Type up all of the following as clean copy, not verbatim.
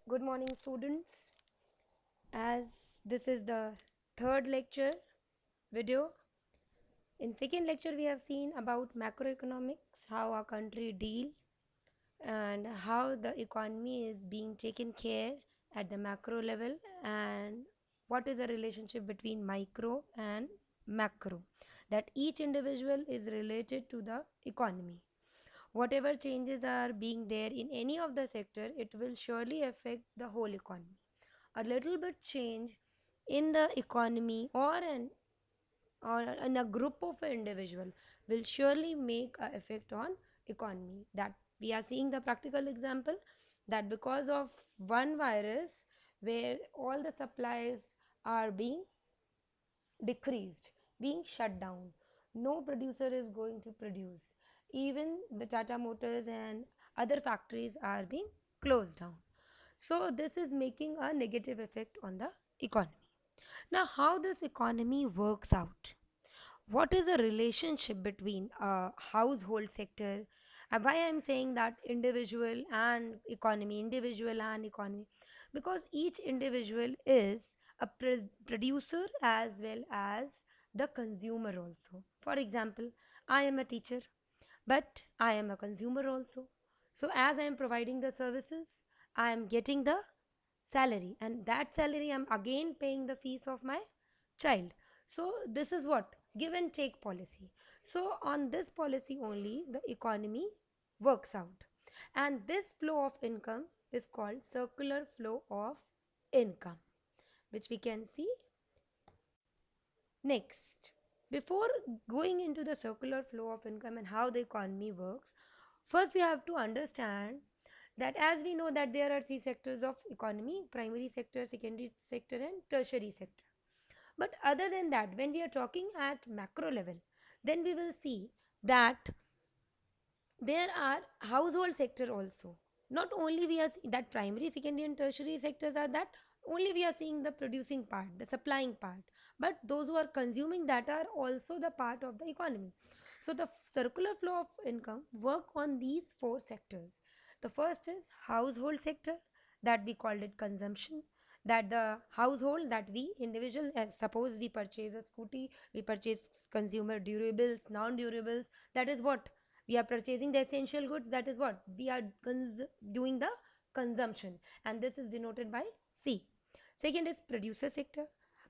Good morning, students. As this is the third lecture video, in second lecture we have seen about macroeconomics, how our country deal and how the economy is being taken care at the macro level, and what is the relationship between micro and macro, that each individual is related to the economy. Whatever changes are being there in any of the sector, it will surely affect the whole economy. A little bit change in the economy or in a group of an individual will surely make a effect on economy. That we are seeing the practical example, that because of one virus where all the supplies are being decreased, being shut down, no producer is going to produce, even the Tata Motors and other factories are being closed down. So this is making a negative effect on the economy. Now, how this economy works out? What is the relationship between a household sector? And why I'm saying that individual and economy, because each individual is a producer as well as the consumer also. For example, I am a teacher, but I am a consumer also. So as I am providing the services, I am getting the salary, and that salary I'm again paying the fees of my child. So this is what give and take policy. So on this policy only the economy works out, and this flow of income is called circular flow of income, which we can see next. Before going into the circular flow of income and how the economy works, first we have to understand that as we know that there are three sectors of economy: primary sector, secondary sector and tertiary sector. But other than that, when we are talking at macro level, then we will see that there are household sector also. Not only we are that primary, secondary and tertiary sectors are that only we are seeing the producing part, the supplying part, but those who are consuming that are also the part of the economy. So the circular flow of income work on these four sectors. The first is household sector, that we called it consumption, that the household, that we individual, as suppose we purchase a scooty, we purchase consumer durables, non durables, that is what we are purchasing, the essential goods, that is what we are doing the consumption, and this is denoted by C. Second is producer sector.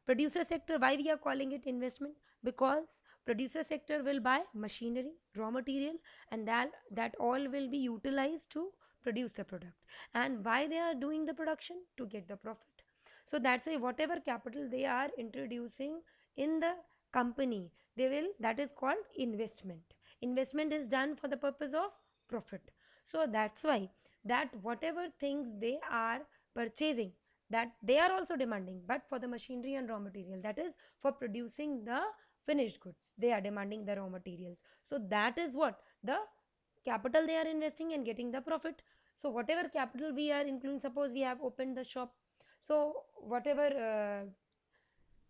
Producer sector, why we are calling it investment? Because producer sector will buy machinery, raw material, and that all will be utilized to produce the product. And why they are doing the production? To get the profit. So that's why whatever capital they are introducing in the company, they will, that is called investment. Investment is done for the purpose of profit. So that's why that whatever things they are purchasing, that they are also demanding, but for the machinery and raw material, that is for producing the finished goods, they are demanding the raw materials. So that is what the capital they are investing and getting the profit. So whatever capital we are including, suppose we have opened the shop, so whatever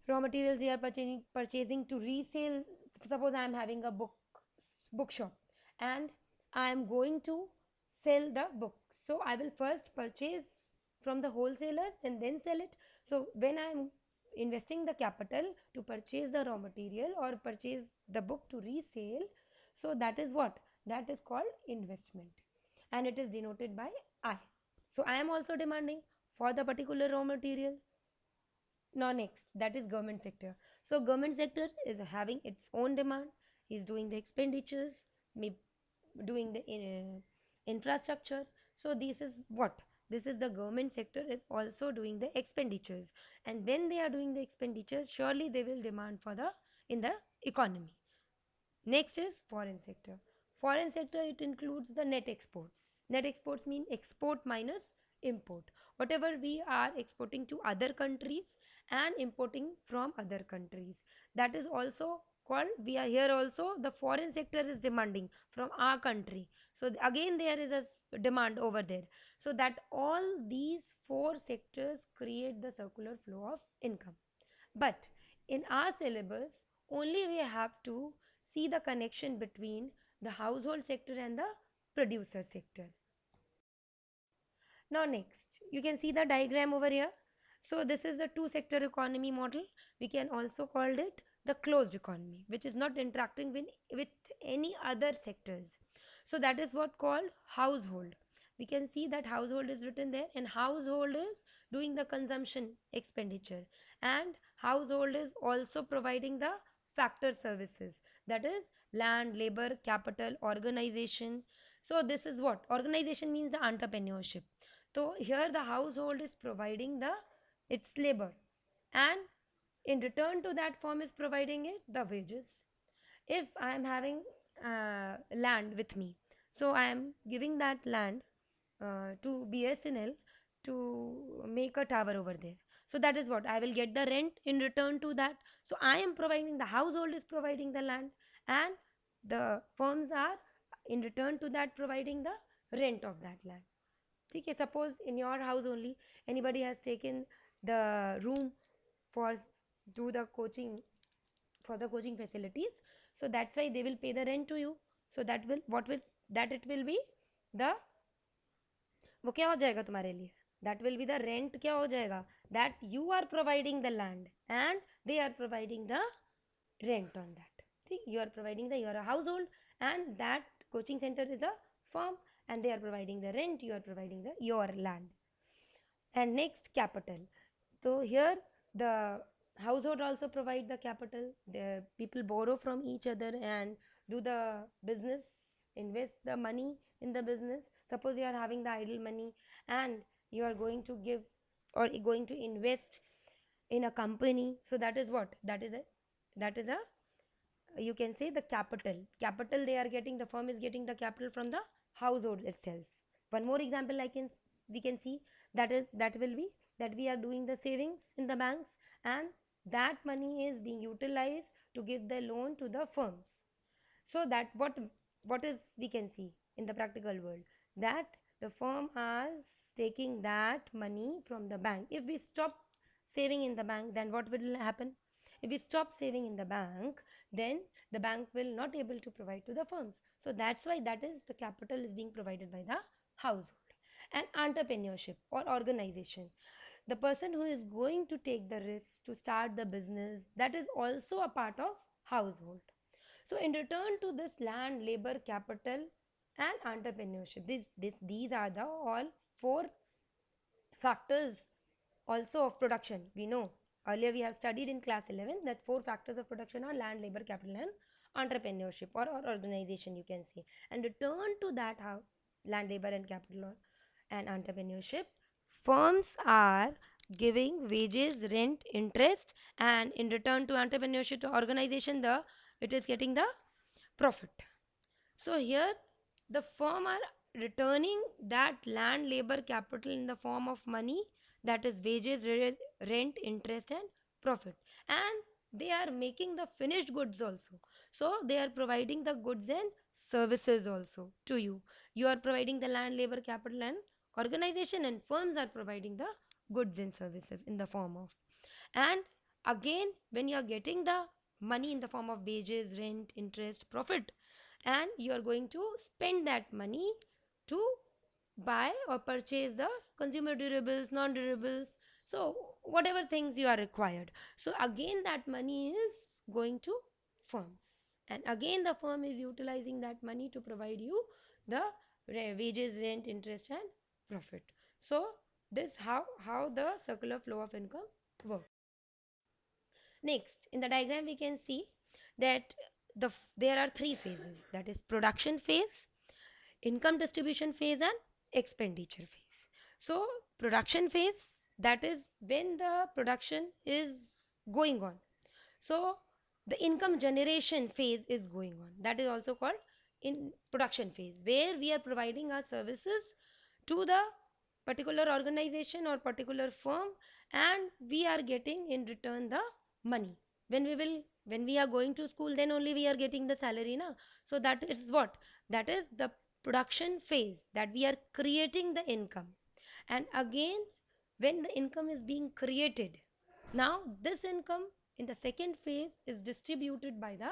raw materials we are purchasing to resale, suppose I am having a bookshop and I am going to sell the book, so I will first purchase from the wholesalers and then sell it. So when I am investing the capital to purchase the raw material or purchase the book to resale, so that is what, that is called investment, and it is denoted by I. So I am also demanding for the particular raw material. Now next, that is government sector. So government sector is having its own demand. He's doing the expenditures, doing the infrastructure. So this is what, this is the government sector is also doing the expenditures, and when they are doing the expenditures, surely they will demand for the in the economy. Next is foreign sector. Foreign sector, it includes the net exports. Net exports mean export minus import. Whatever we are exporting to other countries and importing from other countries. That is also called, we are here also, the foreign sector is demanding from our country. So again there is a demand over there. So that all these four sectors create the circular flow of income. But in our syllabus, only we have to see the connection between the household sector and the producer sector. Now next, you can see the diagram over here. So this is a two sector economy model. We can also call it the closed economy, which is not interacting with any other sectors. So that is what called household. We can see that household is written there, and household is doing the consumption expenditure, and household is also providing the factor services, that is land, labor, capital, organization. So this is what organization means, the entrepreneurship. So here the household is providing the its labor, and in return to that firm is providing it the wages. If I am having land with me, so I am giving that land to BSNL to make a tower over there. So that is what I will get the rent in return to that. So I am providing, the household is providing the land, and the firms are in return to that providing the rent of that land. Okay, suppose in your house only anybody has taken the room for do the coaching, for the coaching facilities, so that's why they will pay the rent to you. So that will what will that it will be the, वो क्या हो जाएगा तुम्हारे लिए, that will be the rent, क्या हो जाएगा, that you are providing the land and they are providing the rent on that. ठीक, you are providing the, you are a household and that coaching center is a firm, and they are providing the rent, you are providing the your land. And next, capital. So here the household also provide the capital, the people borrow from each other and do the business, invest the money in the business. Suppose you are having the idle money and you are going to give or going to invest in a company, so that is what, that is a you can say the capital they are getting, the firm is getting the capital from the household itself. One more example we can see, that will be that we are doing the savings in the banks, and that money is being utilized to give the loan to the firms. So that what is we can see in the practical world, that the firm is taking that money from the bank. If we stop saving in the bank, then what will happen? If we stop saving in the bank, then the bank will not able to provide to the firms. So that's why that is the capital is being provided by the household. And entrepreneurship or organization, the person who is going to take the risk to start the business, that is also a part of household. So in return to this land, labor, capital, and entrepreneurship, these are the all four factors also of production. We know earlier we have studied in class 11 that four factors of production are land, labor, capital, and entrepreneurship or organization, you can say. And return to that, how land, labor, and capital and entrepreneurship, firms are giving wages, rent, interest, and in return to entrepreneurship to organization, the it is getting the profit. So here the firm are returning that land, labor, capital in the form of money, that is wages, rent, interest, and profit. And they are making the finished goods also. So they are providing the goods and services also to you. You are providing the land, labor, capital, and organization, and firms are providing the goods and services in the form of. And again, when you are getting the money in the form of wages, rent, interest, profit, and you are going to spend that money to buy or purchase the consumer durables, non durables, so whatever things you are required. So again that money is going to firms, and again the firm is utilizing that money to provide you the wages, rent, interest, and profit. So this how the circular flow of income works. Next, in the diagram, we can see that there are three phases, that is production phase, income distribution phase, and expenditure phase. So, production phase, that is when the production is going on. So, the income generation phase is going on. That is also called in production phase, where we are providing our services to the particular organization or particular firm, and we are getting in return the money. When we are going to school, then only we are getting the salary na. So that is what, that is the production phase, that we are creating the income. And again, when the income is being created, now this income in the second phase is distributed by the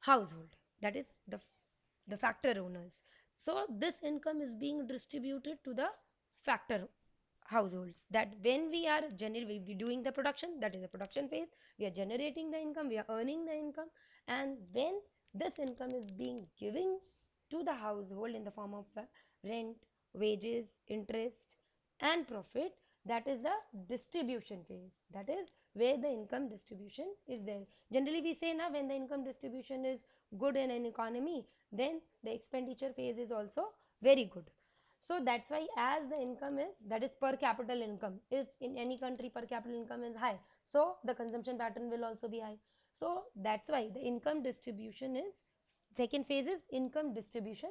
household, that is the factor owners. So this income is being distributed to the factor households, that when we are we doing the production, that is the production phase, we are generating the income, we are earning the income, and when this income is being given to the household in the form of rent, wages, interest and profit, that is the distribution phase. That is where the income distribution is there. Generally we say now, when the income distribution is good in an economy, then the expenditure phase is also very good. So that's why, as the income is, that is per capita income, if in any country per capita income is high, so the consumption pattern will also be high. So that's why the income distribution is, second phase is income distribution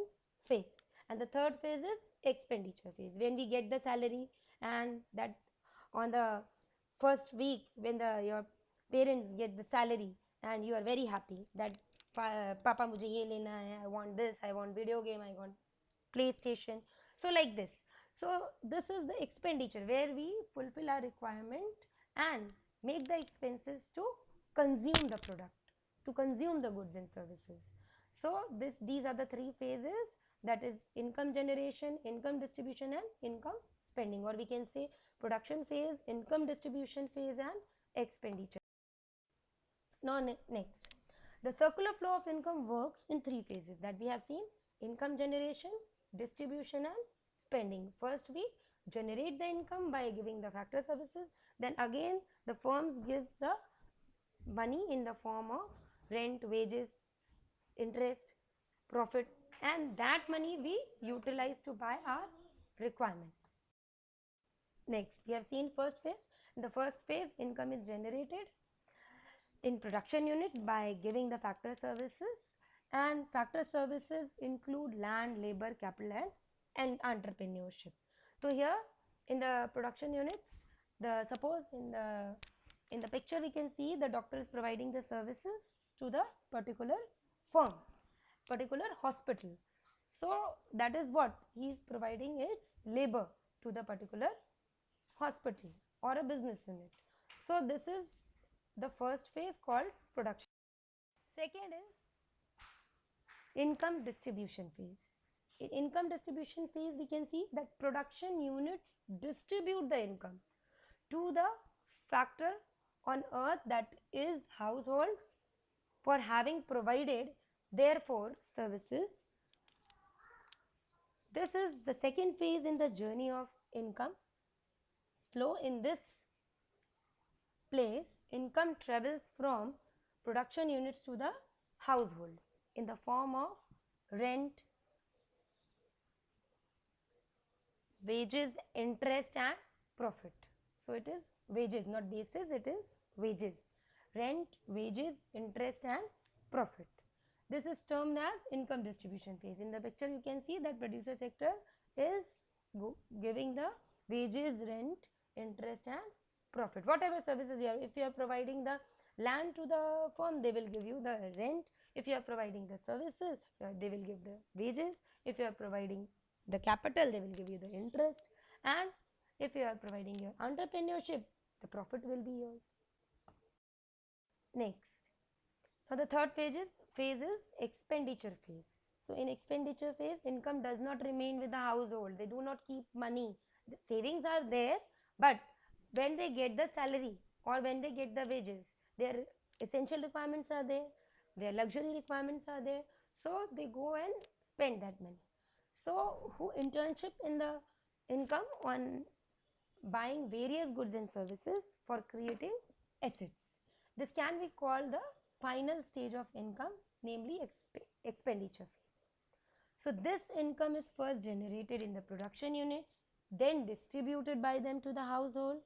phase, and the third phase is expenditure phase, when we get the salary, and that on the first week when the your parents get the salary, and you are very happy that papa mujhe ye lena hai, I want this, I want video game, I want PlayStation. So like this. So this is the expenditure where we fulfill our requirement and make the expenses to consume the product, to consume the goods and services. So these are the three phases, that is income generation, income distribution and income spending, or we can say production phase, income distribution phase and expenditure. Now next, the circular flow of income works in three phases that we have seen: income generation, distribution and spending. First we generate the income by giving the factor services, then again the firms gives the money in the form of rent, wages, interest, profit, and that money we utilize to buy our requirements. Next, we have seen first phase. In the first phase, income is generated in production units by giving the factor services, and factor services include land, labor, capital and entrepreneurship. So here in the production units, the suppose in the picture we can see the doctor is providing the services to the particular firm, particular hospital. So that is what he is providing, its labor to the particular hospital or a business unit. So this is the first phase called production. Second is income distribution phase. In income distribution phase, we can see that production units distribute the income to the factor on earth, that is households, for having provided therefore services. This is the second phase in the journey of income flow. In this place, income travels from production units to the household in the form of rent, wages, interest and profit. So it is wages, not basis, it is wages. Rent, wages, interest and profit. This is termed as income distribution phase. In the picture you can see that producer sector is giving the wages, rent, interest and profit. Whatever services you have, if you are providing the land to the firm, they will give you the rent. If you are providing the services, they will give the wages. If you are providing the capital, they will give you the interest, and if you are providing your entrepreneurship, the profit will be yours. Next, now the third phase is expenditure phase. So in expenditure phase, income does not remain with the household. They do not keep money. The savings are there, but when they get the salary or when they get the wages, their essential requirements are there, their luxury requirements are there, so they go and spend that money. So who internship in the income on buying various goods and services for creating assets. This can be called the final stage of income, namely expenditure phase. So this income is first generated in the production units, then distributed by them to the household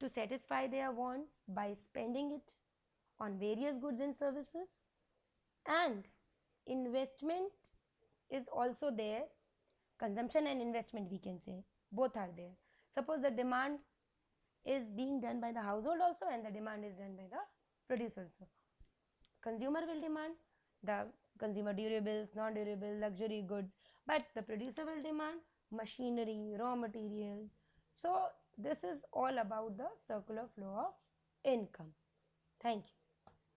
to satisfy their wants by spending it on various goods and services, and investment is also there. Consumption and investment, we can say, both are there. Suppose the demand is being done by the household also, and the demand is done by the producer also. Consumer will demand the consumer durables, non-durable, luxury goods, but the producer will demand machinery, raw material. So this is all about the circular flow of income. Thank you.